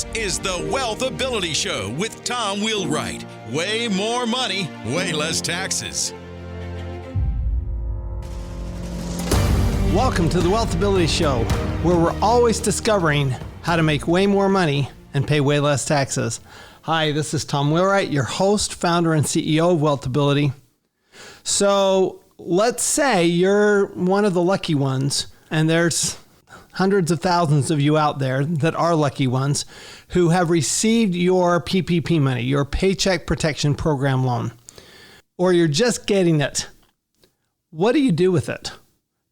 This is the Wealth Ability Show with Tom Wheelwright. Way more money, way less taxes. Welcome to the Wealth Ability Show, where we're always discovering how to make way more money and pay way less taxes. Hi, this is Tom Wheelwright, your host, founder, and CEO of Wealth Ability. So let's say you're one of the lucky ones, and there's hundreds of thousands of you out there that are lucky ones who have received your PPP money, your Paycheck Protection Program loan, or you're just getting it. What do you do with it?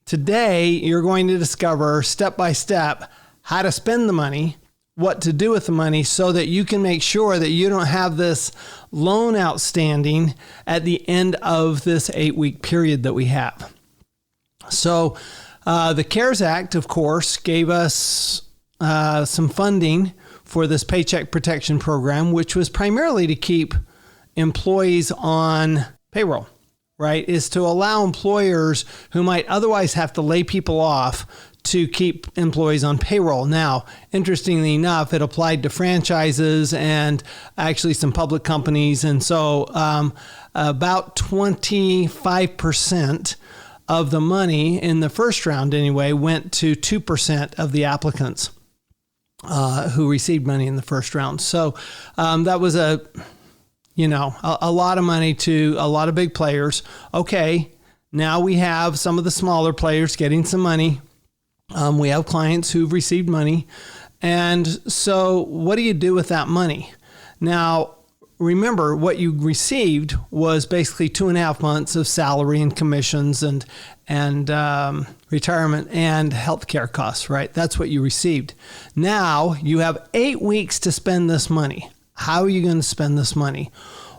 Today, you're going to discover step by step how to spend the money, what to do with the money so that you can make sure that you don't have this loan outstanding at the end of this 8-week period that we have. So the CARES Act, of course, gave us some funding for this Paycheck Protection Program, which was primarily to keep employees on payroll, right? Is to allow employers who might otherwise have to lay people off to keep employees on payroll. Now, interestingly enough, it applied to franchises and actually some public companies. And so about 25% of the money in the first round anyway went to 2% of the applicants who received money in the first round. So that was a lot of money to a lot of big players. Okay, now we have some of the smaller players getting some money. We have clients who've received money. And so what do you do with that money? Now, remember, what you received was basically 2.5 months of salary and commissions and retirement and healthcare costs, right? That's what you received. Now you have 8 weeks to spend this money. How are you going to spend this money?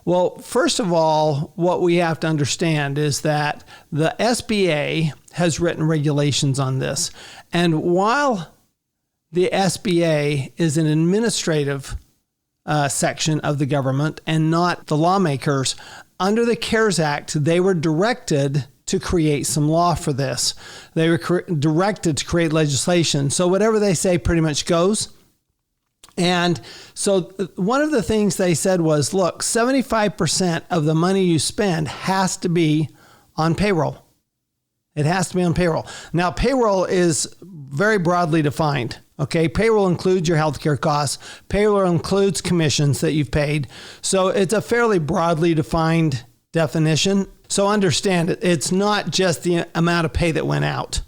Well, first of all, what we have to understand is that the SBA has written regulations on this. And while the SBA is an administrative section of the government and not the lawmakers, under the CARES Act, they were directed to create some law for this. They were directed to create legislation. So whatever they say pretty much goes. And so one of the things they said was, look, 75% of the money you spend has to be on payroll. It has to be on payroll. Now, payroll is very broadly defined. Okay, payroll includes your healthcare costs. Payroll includes commissions that you've paid. So it's a fairly broadly defined definition. So understand it. It's not just the amount of pay that went out,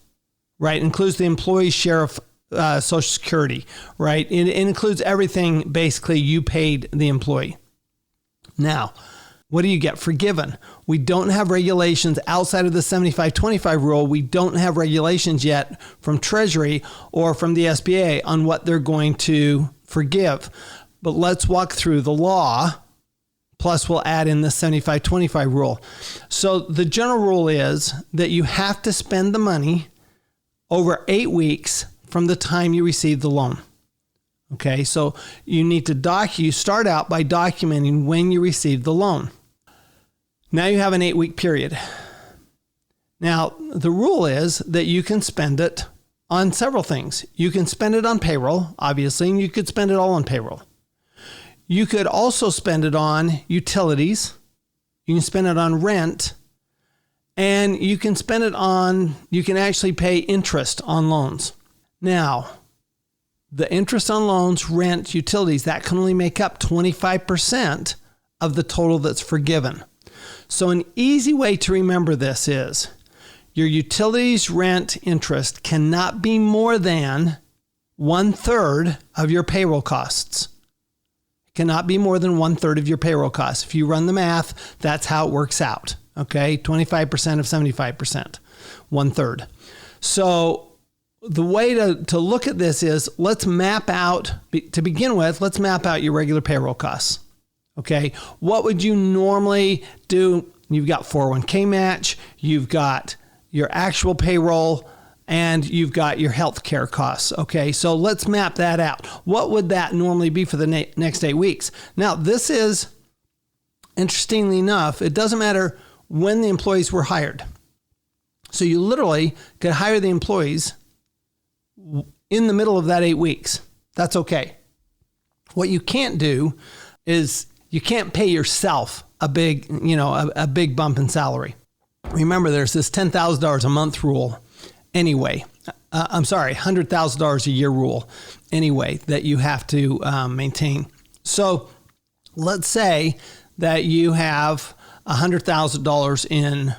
right? It includes the employee's share of Social Security, right? It includes everything basically you paid the employee. Now, what do you get forgiven? We don't have regulations outside of the 75-25 rule. We don't have regulations yet from Treasury or from the SBA on what they're going to forgive. But let's walk through the law, plus we'll add in the 75-25 rule. So the general rule is that you have to spend the money over 8 weeks from the time you receive the loan. Okay, so you need to you start out by documenting when you received the loan. Now you have an 8-week period. Now, the rule is that you can spend it on several things. You can spend it on payroll, obviously, and you could spend it all on payroll. You could also spend it on utilities. You can spend it on rent. And you can spend it on, you can actually pay interest on loans. Now, the interest on loans, rent, utilities, that can only make up 25% of the total that's forgiven. So an easy way to remember this is your utilities, rent, interest cannot be more than 1/3 of your payroll costs. It cannot be more than 1/3 of your payroll costs. If you run the math, that's how it works out. Okay, 25% of 75%, 1/3. So the way to look at this is let's map out, to begin with, let's map out your regular payroll costs. Okay, what would you normally do? You've got 401k match, you've got your actual payroll, and you've got your healthcare costs. Okay, so let's map that out. What would that normally be for the next 8 weeks? Now, this is, interestingly enough, it doesn't matter when the employees were hired. So you literally could hire the employees in the middle of that 8 weeks. That's okay. What you can't do is you can't pay yourself a big bump in salary. Remember, there's this $10,000 a month rule anyway. $100,000 a year rule anyway that you have to maintain. So let's say that you have $100,000 in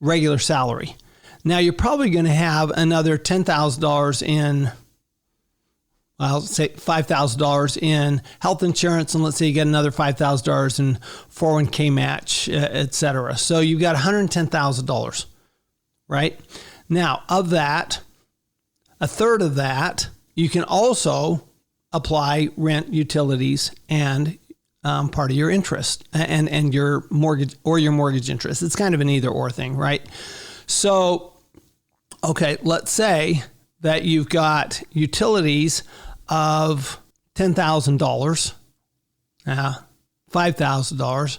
regular salary. Now you're probably going to have another $10,000 in, say $5,000 in health insurance, and let's say you get another $5,000 in 401k match, etc. So you've got $110,000, right? Now, of that, a third of that, you can also apply rent, utilities, and part of your interest and your mortgage or your mortgage interest. It's kind of an either or thing, right? So, okay, let's say that you've got utilities of $10,000, $5,000.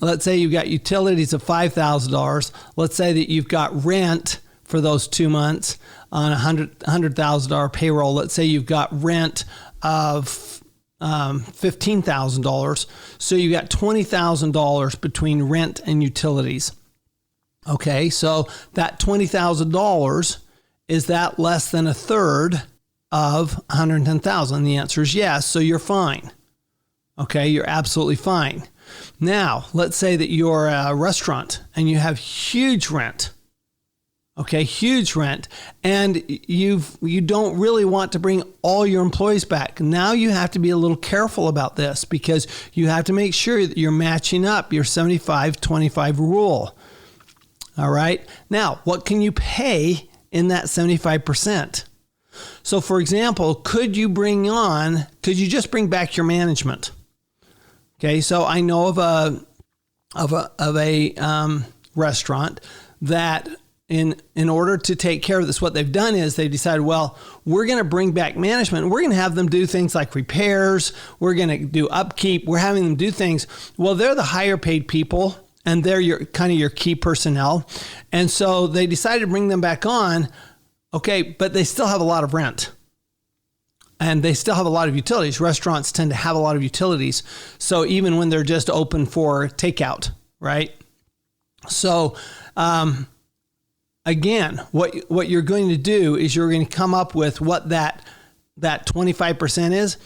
Let's say you've got utilities of $5,000. Let's say that you've got rent for those 2 months on $100,000 payroll. Let's say you've got rent of $15,000. So you got $20,000 between rent and utilities. Okay, so that $20,000, is that less than a third of $110,000? The answer is yes, so you're fine. Okay, you're absolutely fine. Now, let's say that you're a restaurant and you have huge rent. Okay, huge rent, and you don't really want to bring all your employees back. Now you have to be a little careful about this because you have to make sure that you're matching up your 75-25 rule. All right. Now, what can you pay in that 75%? So, for example, could you just bring back your management? Okay, so I know of a restaurant that in order to take care of this, what they've done is they decided, well, we're going to bring back management. We're going to have them do things like repairs. We're going to do upkeep. We're having them do things. Well, they're the higher paid people and they're your key personnel. And so they decided to bring them back on. Okay, but they still have a lot of rent. And they still have a lot of utilities. Restaurants tend to have a lot of utilities. So even when they're just open for takeout, right? So, again, what you're going to do is you're going to come up with what that 25% is,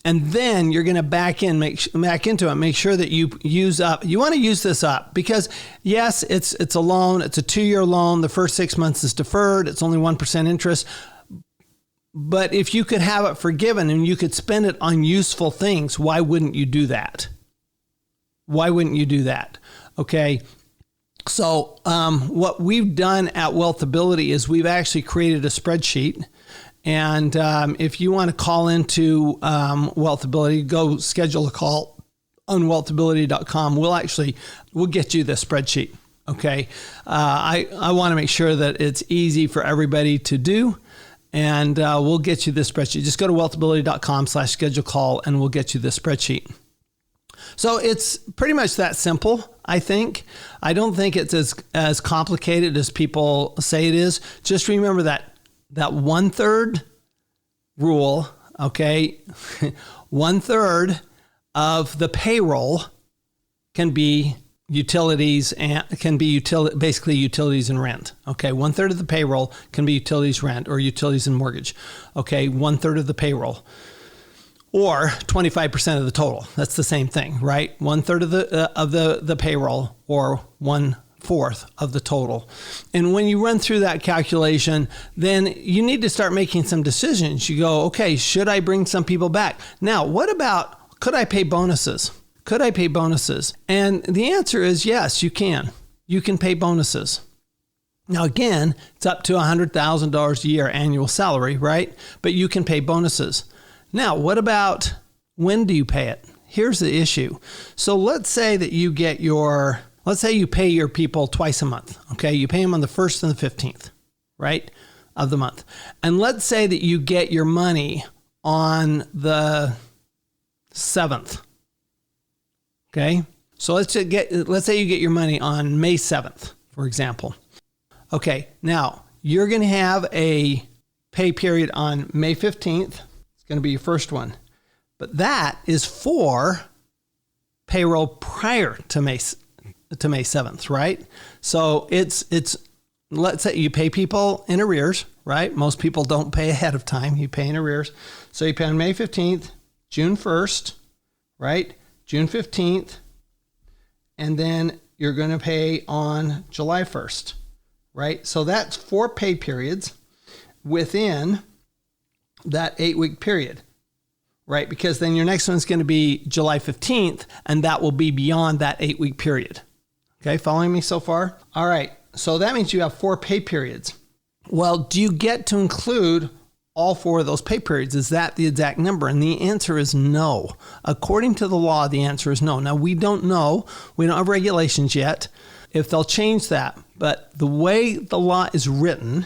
and then you're going to back into it. Make sure that you use up. You want to use this up because yes, it's a loan. It's a 2-year loan. The first 6 months is deferred. It's only 1% interest. But if you could have it forgiven and you could spend it on useful things, why wouldn't you do that? Why wouldn't you do that? Okay. So what we've done at Wealthability is we've actually created a spreadsheet. And if you want to call into Wealthability, go schedule a call on wealthability.com. We'll get you the spreadsheet. Okay. I want to make sure that it's easy for everybody to do. And we'll get you this spreadsheet. Just go to wealthability.com/schedule call and we'll get you this spreadsheet. So it's pretty much that simple, I think. I don't think it's as complicated as people say it is. Just remember that 1/3 rule, okay? 1/3 of the payroll can be utilities and basically utilities and rent. Okay, 1/3 of the payroll can be utilities, rent, or utilities and mortgage. Okay, 1/3 of the payroll. Or 25% of the total. That's the same thing, right? 1/3 of the payroll, or 1/4 of the total. And when you run through that calculation, then you need to start making some decisions. You go, okay, should I bring some people back? Now, what about, could I pay bonuses? Could I pay bonuses? And the answer is yes, you can. You can pay bonuses. Now, again, it's up to $100,000 a year annual salary, right? But you can pay bonuses. Now, what about when do you pay it? Here's the issue. So let's say that you you pay your people twice a month. Okay. You pay them on the 1st and the 15th, right, of the month. And let's say that you get your money on the 7th. Okay. So let's say you get your money on May 7th, for example. Okay. Now you're going to have a pay period on May 15th. Going to be your first one. But that is for payroll prior to May 7th, right? So it's let's say you pay people in arrears, right? Most people don't pay ahead of time. You pay in arrears. So you pay on May 15th, June 1st, right? June 15th, and then you're going to pay on July 1st, right? So that's 4 pay periods within that 8-week period, right? Because then your next one's going to be July 15th, and that will be beyond that 8-week period. Okay, following me so far? All right, so that means you have 4 pay periods. Well, do you get to include all 4 of those pay periods? Is that the exact number? And the answer is no. According to the law, the answer is no. Now, we don't know. We don't have regulations yet if they'll change that. But the way the law is written,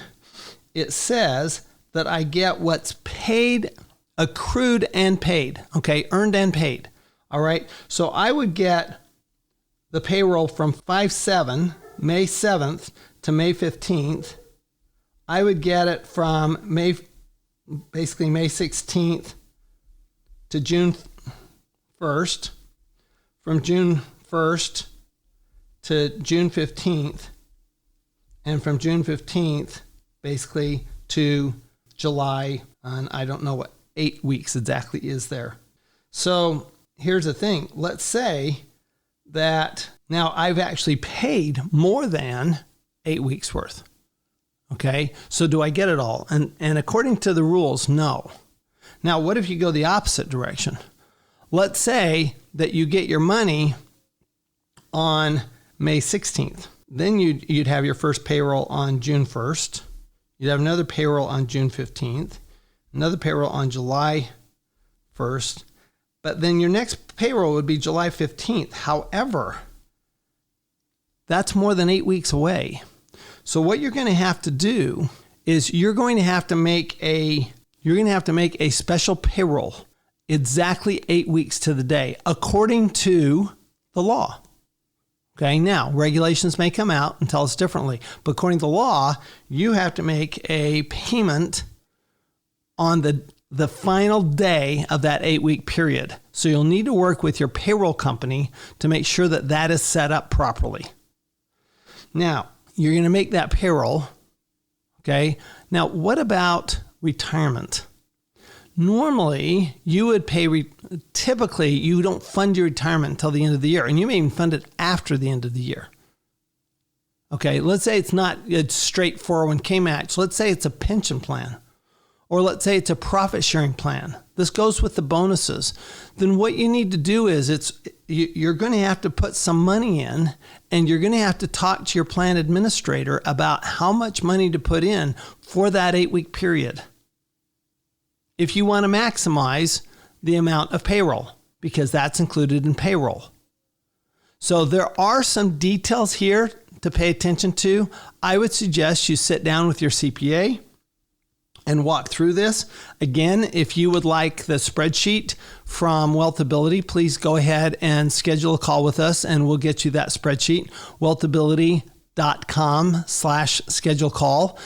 it says that I get what's paid, accrued and paid. Okay, earned and paid. All right, so I would get the payroll from May 7th to May 15th. I would get it from May 16th to June 1st, from June 1st to June 15th, and from June 15th, basically to July, and I don't know what 8 weeks exactly is there. So here's the thing. Let's say that now I've actually paid more than 8 weeks worth. Okay, so do I get it all? And according to the rules, no. Now, what if you go the opposite direction? Let's say that you get your money on May 16th. Then you'd have your first payroll on June 1st. You'd have another payroll on June 15th, another payroll on July 1st, but then your next payroll would be July 15th. However, that's more than 8 weeks away. So what you're going to have to do is you're going to have to make a special payroll exactly 8 weeks to the day, according to the law. Okay, now regulations may come out and tell us differently, but according to the law, you have to make a payment on the final day of that 8-week period. So you'll need to work with your payroll company to make sure that that is set up properly. Now, you're going to make that payroll, okay? Now, what about retirement? Normally, you would pay, typically, you don't fund your retirement until the end of the year, and you may even fund it after the end of the year. Okay, let's say it's not a straight 401k match. Let's say it's a pension plan, or let's say it's a profit sharing plan. This goes with the bonuses. Then what you need to do is you're going to have to put some money in, and you're going to have to talk to your plan administrator about how much money to put in for that 8-week period if you want to maximize the amount of payroll, because that's included in payroll. So there are some details here to pay attention to. I would suggest you sit down with your CPA and walk through this. Again, if you would like the spreadsheet from Wealthability, please go ahead and schedule a call with us and we'll get you that spreadsheet, wealthability.com/schedule call.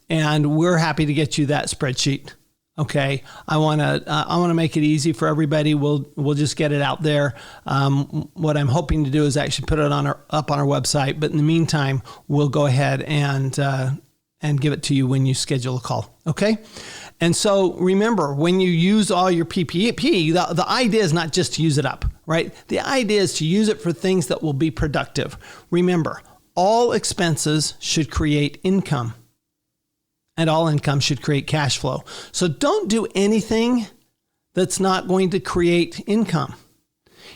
And we're happy to get you that spreadsheet. Okay. I want to make it easy for everybody. We'll just get it out there. What I'm hoping to do is actually put it up on our website, but in the meantime, we'll go ahead and give it to you when you schedule a call. Okay. And so remember, when you use all your PPP, the idea is not just to use it up, right? The idea is to use it for things that will be productive. Remember, all expenses should create income, and all income should create cash flow. So don't do anything that's not going to create income.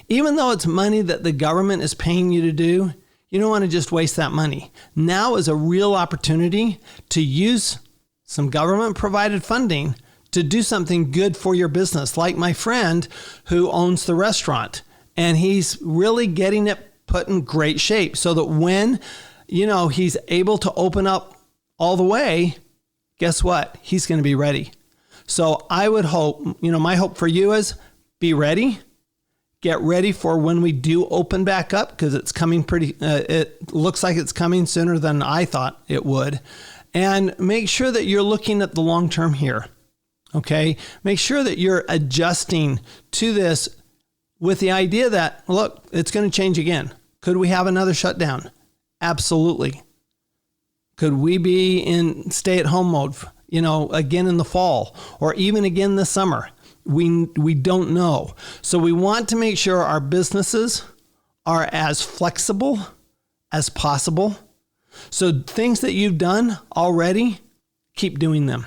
Even though it's money that the government is paying you to do, you don't want to just waste that money. Now is a real opportunity to use some government-provided funding to do something good for your business, like my friend who owns the restaurant. And he's really getting it put in great shape so that when, he's able to open up all the way, guess what? He's going to be ready. So I would hope, my hope for you is be ready. Get ready for when we do open back up, because it's coming it looks like it's coming sooner than I thought it would. And make sure that you're looking at the long term here. Okay. Make sure that you're adjusting to this with the idea that, look, it's going to change again. Could we have another shutdown? Absolutely. Could we be in stay-at-home mode, again in the fall or even again this summer? We don't know. So we want to make sure our businesses are as flexible as possible. So things that you've done already, keep doing them.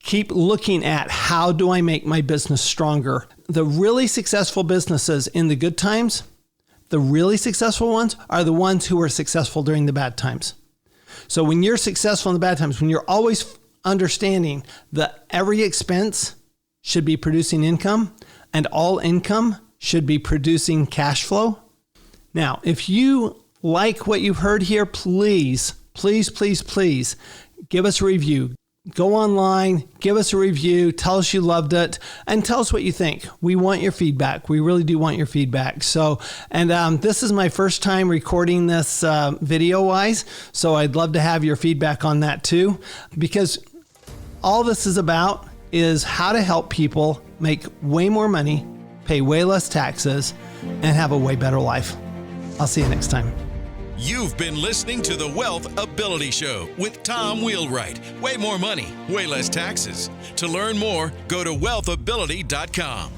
Keep looking at how do I make my business stronger? The really successful businesses in the good times, the really successful ones are the ones who are successful during the bad times. So when you're successful in the bad times, when you're always understanding that every expense should be producing income and all income should be producing cash flow. Now, if you like what you've heard here, please give us a review. Go online, give us a review, tell us you loved it, and tell us what you think. We want your feedback. We really do want your feedback. So, this is my first time recording this video-wise, so I'd love to have your feedback on that too, because all this is about is how to help people make way more money, pay way less taxes, and have a way better life. I'll see you next time. You've been listening to the Wealth Ability Show with Tom Wheelwright. Way more money, way less taxes. To learn more, go to wealthability.com.